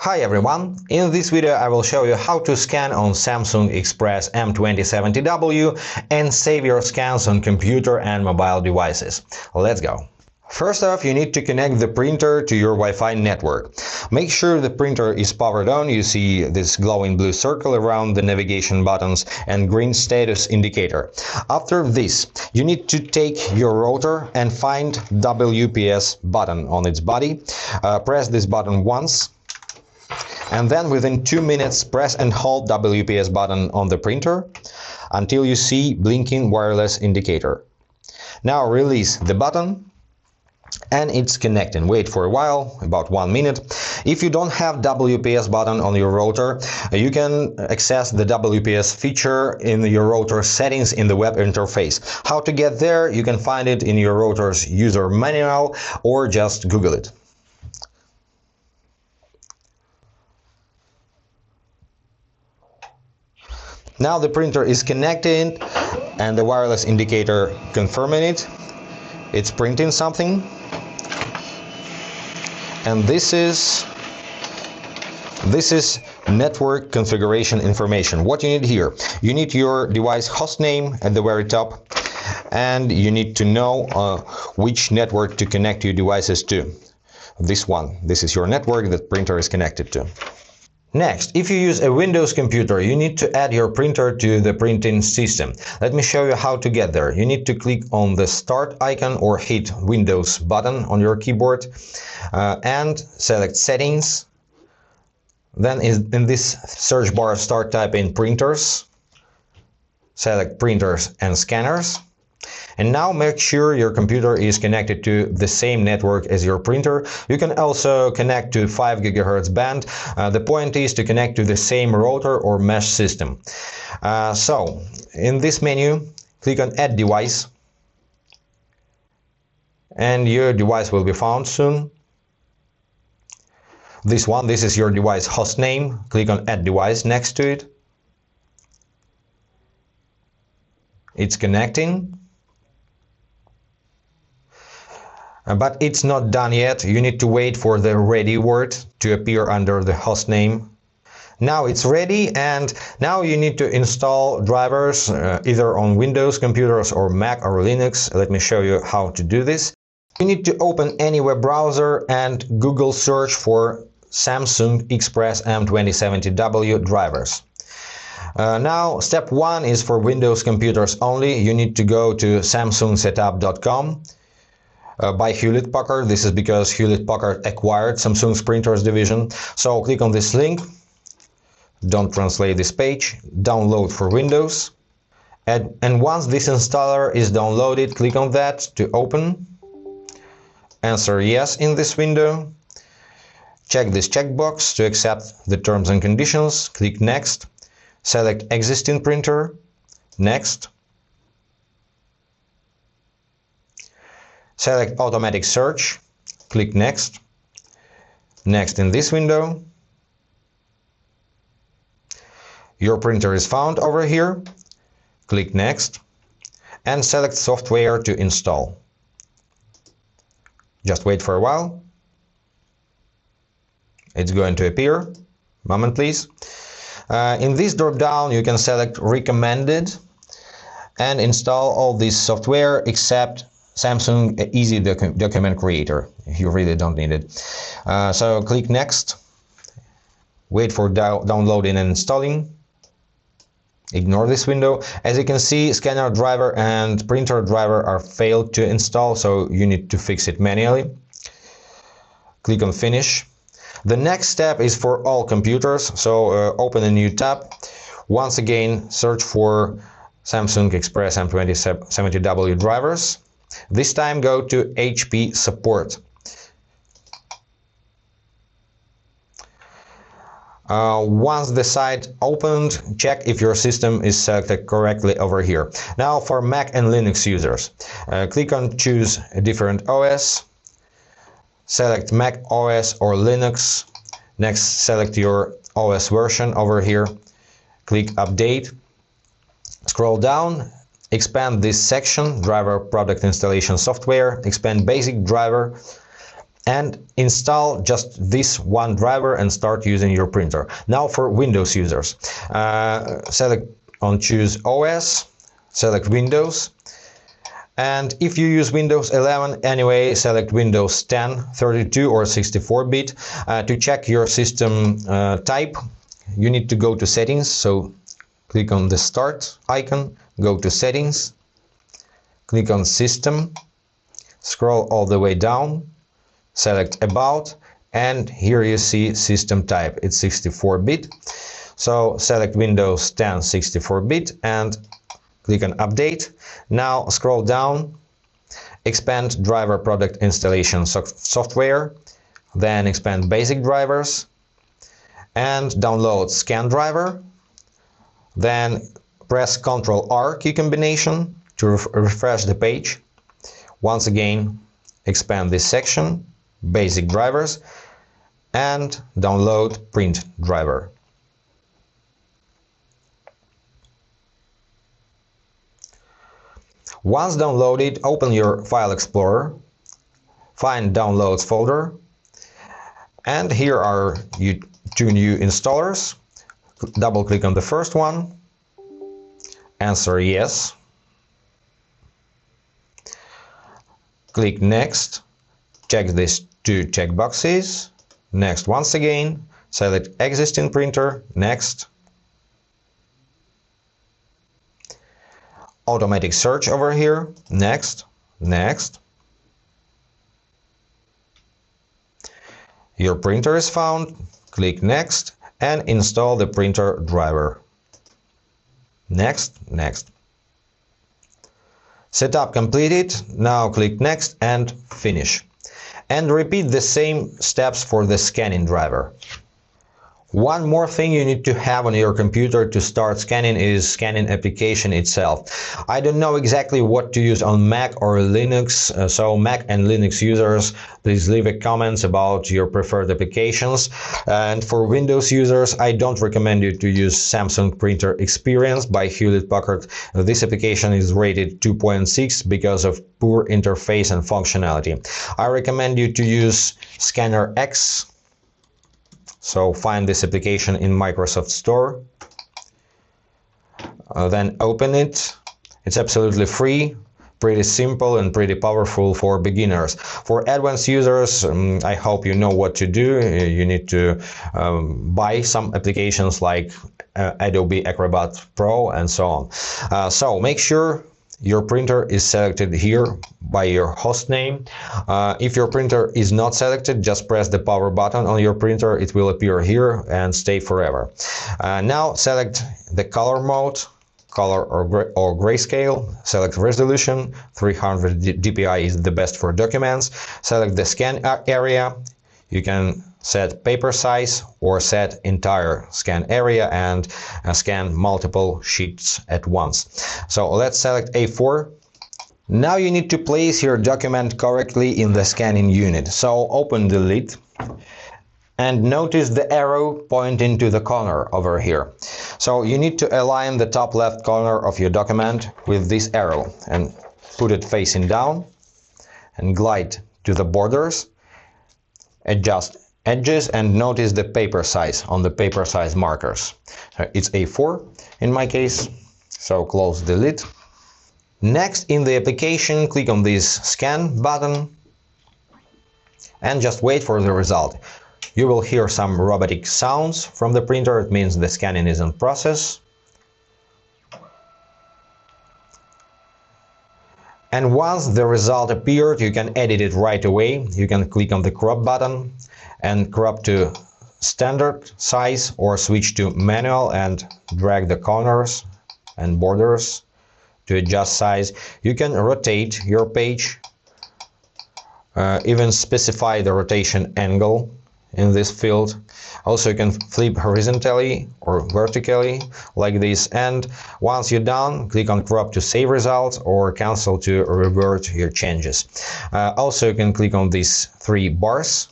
Hi everyone, in this video I will show you how to scan on Samsung Xpress M2070W and save your scans on computer and mobile devices. Let's go! First off, you need to connect the printer to your Wi-Fi network. Make sure the printer is powered on. You see this glowing blue circle around the navigation buttons and green status indicator. After this, you need to take your router and find WPS button on its body. Press this button once. And then within 2 minutes press and hold WPS button on the printer until you see blinking wireless indicator. Now release the button and it's connecting. Wait for a while, about 1 minute. If you don't have WPS button on your router, you can access the WPS feature in your router settings in the web interface. How to get there? You can find it in your router's user manual or just Google it. Now the printer is connected and the wireless indicator confirming it. It's printing something. And this is network configuration information. What you need here? You need your device hostname at the very top, and you need to know which network to connect your devices to. This one. This is your network that printer is connected to. Next, if you use a Windows computer, you need to add your printer to the printing system. Let me show you how to get there. You need to click on the Start icon or hit Windows button on your keyboard and select Settings. Then in this search bar, start typing Printers. Select Printers and Scanners. And now make sure your computer is connected to the same network as your printer. You can also connect to 5 GHz band. The point is to connect to the same router or mesh system. So, in this menu, click on Add Device. And your device will be found soon. This one, this is your device host name. Click on Add Device next to it. It's connecting. But it's not done yet. You need to wait for the ready word to appear under the host name. Now it's ready, and now you need to install drivers either on Windows computers or Mac or Linux. Let me show you how to do this. You need to open any web browser and Google search for Samsung Xpress M2070W drivers. Now step 1 is for Windows computers only. You need to go to samsungsetup.com. By Hewlett-Packard. This is because Hewlett-Packard acquired Samsung's printers division. So click on this link. Don't translate this page. Download for Windows. And once this installer is downloaded, click on that to open. Answer yes in this window. Check this checkbox to accept the terms and conditions. Click Next. Select Existing printer. Next. Select Automatic Search, click Next. Next in this window. Your printer is found over here. Click Next and select Software to install. Just wait for a while. It's going to appear. Moment please. In this drop down you can select Recommended and install all this software except Samsung Easy Document Creator. You really don't need it. So click Next. Wait for downloading and installing. Ignore this window. As you can see, scanner driver and printer driver are failed to install, so you need to fix it manually. Click on Finish. The next step is for all computers, so open a new tab. Once again, search for Samsung Xpress M2070W drivers. This time go to HP Support. Once the site opened, check if your system is selected correctly over here. Now for Mac and Linux users, click on Choose a different OS. Select Mac OS or Linux. Next, select your OS version over here. Click Update. Scroll down. Expand this section, driver product installation software, expand basic driver, and install just this one driver and start using your printer. Now for Windows users, select on choose OS, select Windows, and if you use Windows 11 anyway, select Windows 10, 32 or 64-bit. To check your system type, you need to go to settings, so click on the start icon, go to settings, click on system, scroll all the way down, select about, and here you see system type, it's 64-bit. So select Windows 10 64-bit and click on update. Now scroll down, expand driver product installation software, then expand basic drivers and download scan driver, then press Ctrl R key combination to refresh the page. Once again, expand this section, basic drivers, and download print driver. Once downloaded, open your File Explorer, find Downloads folder, and here are two new installers. Double click on the first one, answer yes, click next, check these two checkboxes, next once again, select existing printer, next, automatic search over here, next, next. Your printer is found, click next and install the printer driver. Next, next. Setup completed, now click next and finish. And repeat the same steps for the scanning driver. One more thing you need to have on your computer to start scanning is scanning application itself. I don't know exactly what to use on Mac or Linux, so Mac and Linux users, please leave a comments about your preferred applications. And for Windows users, I don't recommend you to use Samsung Printer Experience by Hewlett-Packard. This application is rated 2.6 because of poor interface and functionality. I recommend you to use Scanner X. So find this application in Microsoft Store, then open it. It's absolutely free, pretty simple and pretty powerful for beginners. For advanced users, I hope you know what to do. You need to buy some applications like Adobe Acrobat Pro and so on. So make sure your printer is selected here by your host name. If your printer is not selected, just press the power button on your printer. It will appear here and stay forever. Now select the color mode, color or grayscale. Select resolution, 300 dpi is the best for documents. Select the scan area. You can set paper size or set entire scan area and scan multiple sheets at once. So let's select A4. Now you need to place your document correctly in the scanning unit. So open the lid and notice the arrow pointing to the corner over here. So you need to align the top left corner of your document with this arrow and put it facing down and glide to the borders. Adjust edges and notice the paper size on the paper size markers. So it's A4 in my case, so close the lid. Next, in the application, click on this scan button and just wait for the result. You will hear some robotic sounds from the printer. It means the scanning is in process. And once the result appeared, you can edit it right away. You can click on the crop button and crop to standard size or switch to manual and drag the corners and borders to adjust size. You can rotate your page, even specify the rotation angle in this field. Also, you can flip horizontally or vertically like this, and once you're done, click on crop to save results or cancel to revert your changes. Also, you can click on these three bars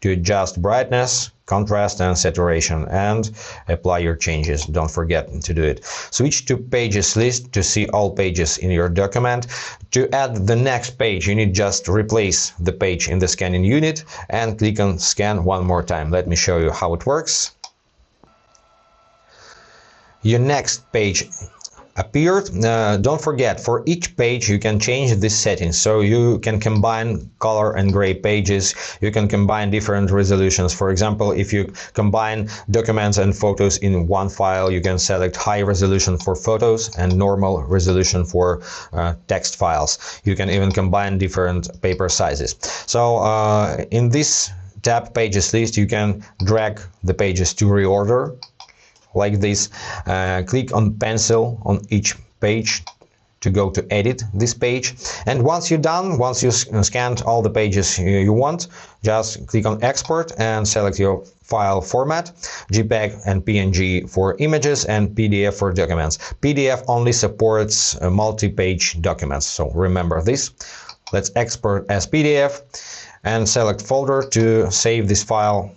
to adjust brightness, contrast and saturation, and apply your changes. Don't forget to do it. Switch to Pages list to see all pages in your document. To add the next page, you need just replace the page in the scanning unit and click on Scan one more time. Let me show you how it works. Your next page appeared. Don't forget, for each page you can change this setting, so you can combine color and gray pages, you can combine different resolutions. For example, if you combine documents and photos in one file, you can select high resolution for photos and normal resolution for text files. You can even combine different paper sizes. So in this tab, Pages list, you can drag the pages to reorder like this. Click on pencil on each page to go to edit this page, and once you're done, once you scanned all the pages you want, just click on export and select your file format: JPEG and PNG for images and PDF for documents. PDF only supports multi-page documents, so remember this. Let's export as PDF and select folder to save this file.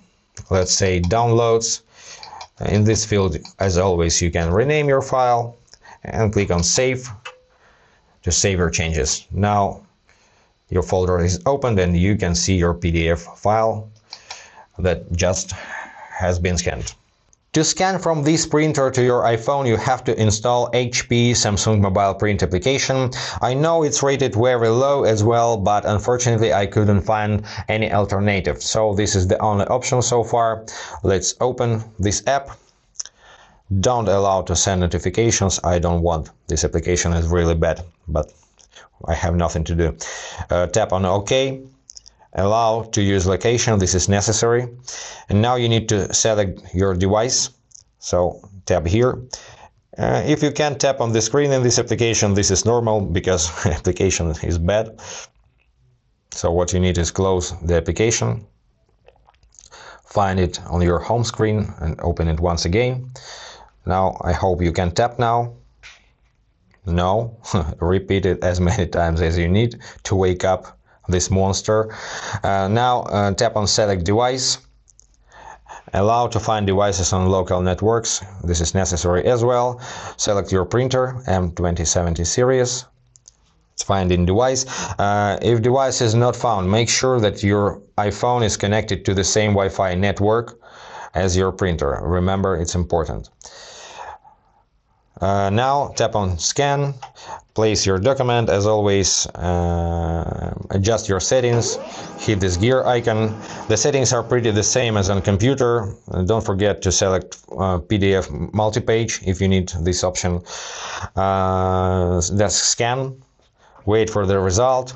Let's say downloads. In this field, as always, you can rename your file and click on Save to save your changes. Now your folder is opened and you can see your PDF file that just has been scanned. To scan from this printer to your iPhone, you have to install HP Samsung Mobile Print application. I know it's rated very low as well, but unfortunately I couldn't find any alternative. So this is the only option so far. Let's open this app. Don't allow to send notifications. I don't want. This application is really bad, but I have nothing to do. Tap on OK. Allow to use location, this is necessary. And now you need to select your device, so tap here. If you can't tap on the screen in this application, this is normal because the application is bad. So what you need is close the application, find it on your home screen and open it once again. Now I hope you can tap now. No, repeat it as many times as you need to wake up this monster. Now tap on select device. Allow to find devices on local networks. This is necessary as well. Select your printer, M2070 series. It's find in device. If device is not found, make sure that your iPhone is connected to the same Wi-Fi network as your printer. Remember, it's important. Now tap on scan, place your document. As always, adjust your settings, hit this gear icon. The settings are pretty the same as on computer. Don't forget to select PDF multi-page if you need this option. That's scan, wait for the result.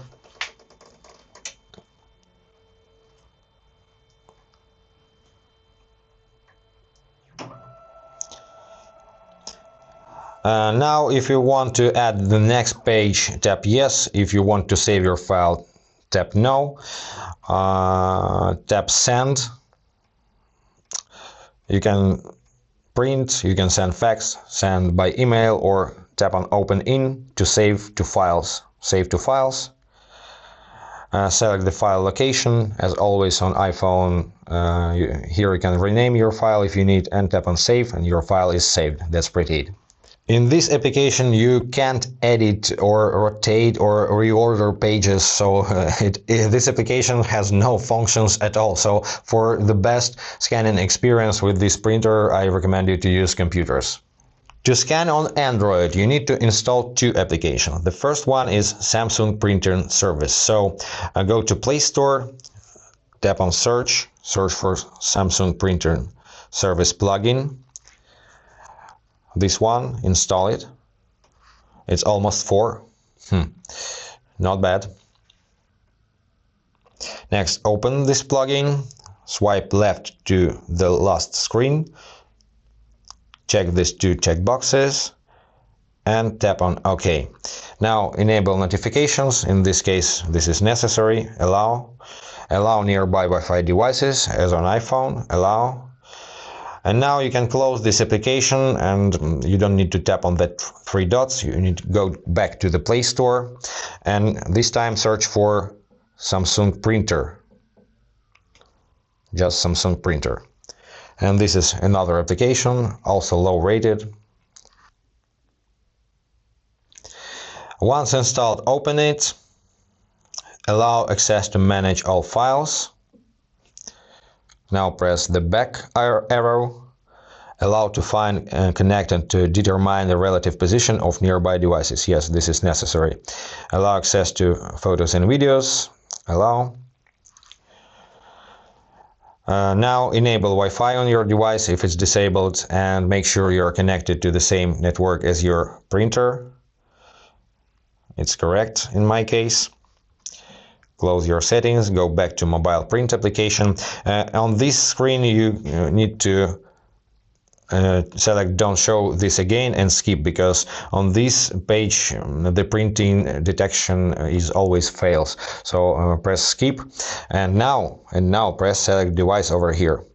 Now if you want to add the next page, tap yes. If you want to save your file, tap no. Tap send. You can print, you can send fax, send by email, or tap on open in to save to files. Save to files. Select the file location. As always on iPhone, here you can rename your file if you need, and tap on save and your file is saved. That's pretty it. In this application you can't edit or rotate or reorder pages, so this application has no functions at all. So for the best scanning experience with this printer, I recommend you to use computers. To scan on Android, you need to install two applications. The first one is Samsung Printer Service. So go to Play Store, tap on search for Samsung Printer Service plugin. This one, install it. It's almost 4. Not bad. Next, open this plugin, swipe left to the last screen, check these two checkboxes, and tap on OK. Now enable notifications. In this case, this is necessary. Allow nearby Wi-Fi devices, as on iPhone. Allow. And now you can close this application and you don't need to tap on that 3 dots. You need to go back to the Play Store and this time search for Samsung Printer. Just Samsung Printer. And this is another application, also low rated. Once installed, open it. Allow access to manage all files. Now press the back arrow. Allow to find and connect and to determine the relative position of nearby devices. Yes, this is necessary. Allow access to photos and videos. Allow. Now enable Wi-Fi on your device if it's disabled, and make sure you're connected to the same network as your printer. It's correct in my case. Close your settings, go back to mobile print application. On this screen you need to select don't show this again and skip, because on this page the printing detection is always fails. So press skip, and now press select device over here.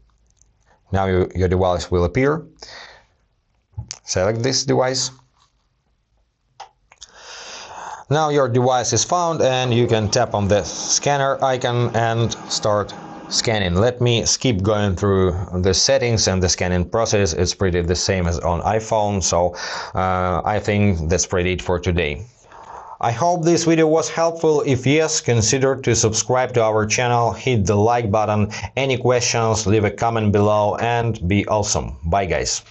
Now your device will appear. Select this device. Now your device is found, and you can tap on the scanner icon and start scanning. Let me skip going through the settings and the scanning process. It's pretty the same as on iPhone, so I think that's pretty it for today. I hope this video was helpful. If yes, consider to subscribe to our channel, hit the like button. Any questions, leave a comment below, and be awesome. Bye guys.